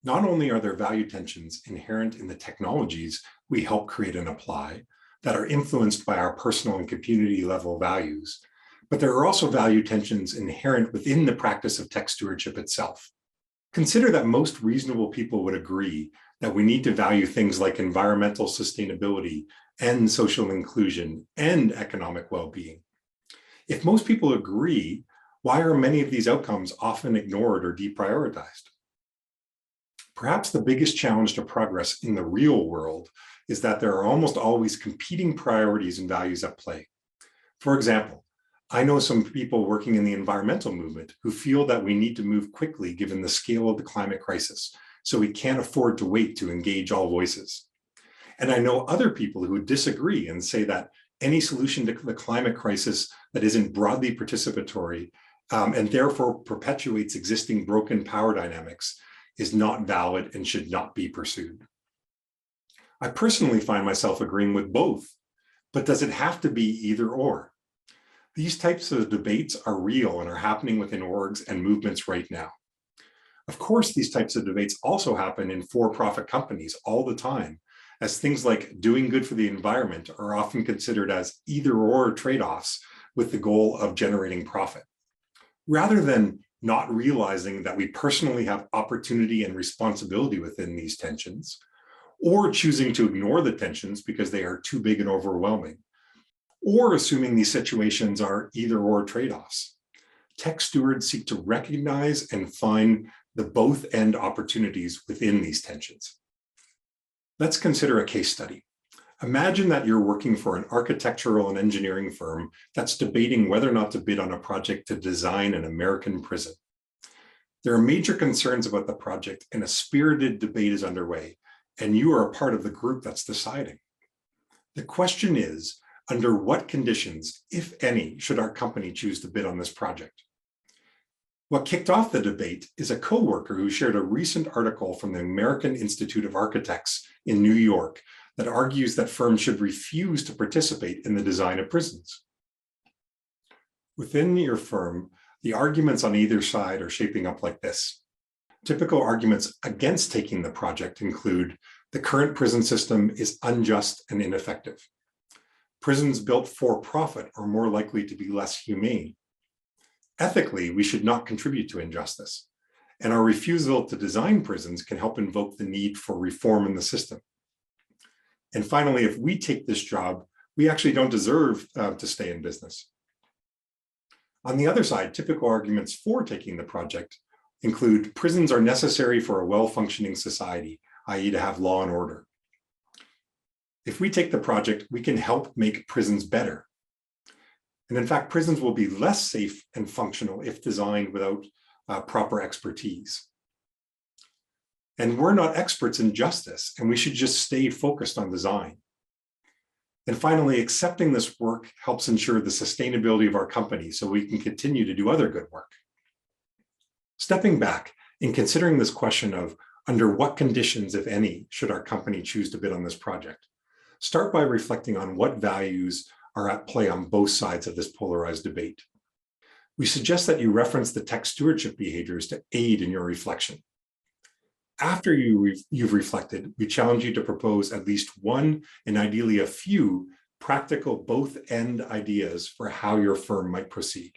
Not only are there value tensions inherent in the technologies we help create and apply that are influenced by our personal and community level values, but there are also value tensions inherent within the practice of tech stewardship itself. Consider that most reasonable people would agree that we need to value things like environmental sustainability and social inclusion and economic well-being. If most people agree, why are many of these outcomes often ignored or deprioritized? Perhaps the biggest challenge to progress in the real world is that there are almost always competing priorities and values at play. For example, I know some people working in the environmental movement who feel that we need to move quickly given the scale of the climate crisis, so we can't afford to wait to engage all voices. And I know other people who disagree and say that any solution to the climate crisis that isn't broadly participatory and therefore perpetuates existing broken power dynamics is not valid and should not be pursued. I personally find myself agreeing with both, but does it have to be either or? These types of debates are real and are happening within orgs and movements right now. Of course, these types of debates also happen in for-profit companies all the time, as things like doing good for the environment are often considered as either-or trade-offs with the goal of generating profit. Rather than not realizing that we personally have opportunity and responsibility within these tensions, or choosing to ignore the tensions because they are too big and overwhelming, or assuming these situations are either-or trade-offs, tech stewards seek to recognize and find the both-end opportunities within these tensions. Let's consider a case study. Imagine that you're working for an architectural and engineering firm that's debating whether or not to bid on a project to design an American prison. There are major concerns about the project and a spirited debate is underway, and you are a part of the group that's deciding. The question is, under what conditions, if any, should our company choose to bid on this project? What kicked off the debate is a coworker who shared a recent article from the American Institute of Architects in New York that argues that firms should refuse to participate in the design of prisons. Within your firm, the arguments on either side are shaping up like this. Typical arguments against taking the project include the current prison system is unjust and ineffective. Prisons built for profit are more likely to be less humane. Ethically, we should not contribute to injustice, and our refusal to design prisons can help invoke the need for reform in the system. And finally, if we take this job, we actually don't deserve to stay in business. On the other side, typical arguments for taking the project include prisons are necessary for a well-functioning society, i.e. to have law and order. If we take the project, we can help make prisons better. And in fact, prisons will be less safe and functional if designed without proper expertise. And we're not experts in justice, and we should just stay focused on design. And finally, accepting this work helps ensure the sustainability of our company so we can continue to do other good work. Stepping back and considering this question of under what conditions, if any, should our company choose to bid on this project, start by reflecting on what values are at play on both sides of this polarized debate. We suggest that you reference the tech stewardship behaviors to aid in your reflection. After you've reflected, we challenge you to propose at least one and ideally a few practical both-end ideas for how your firm might proceed.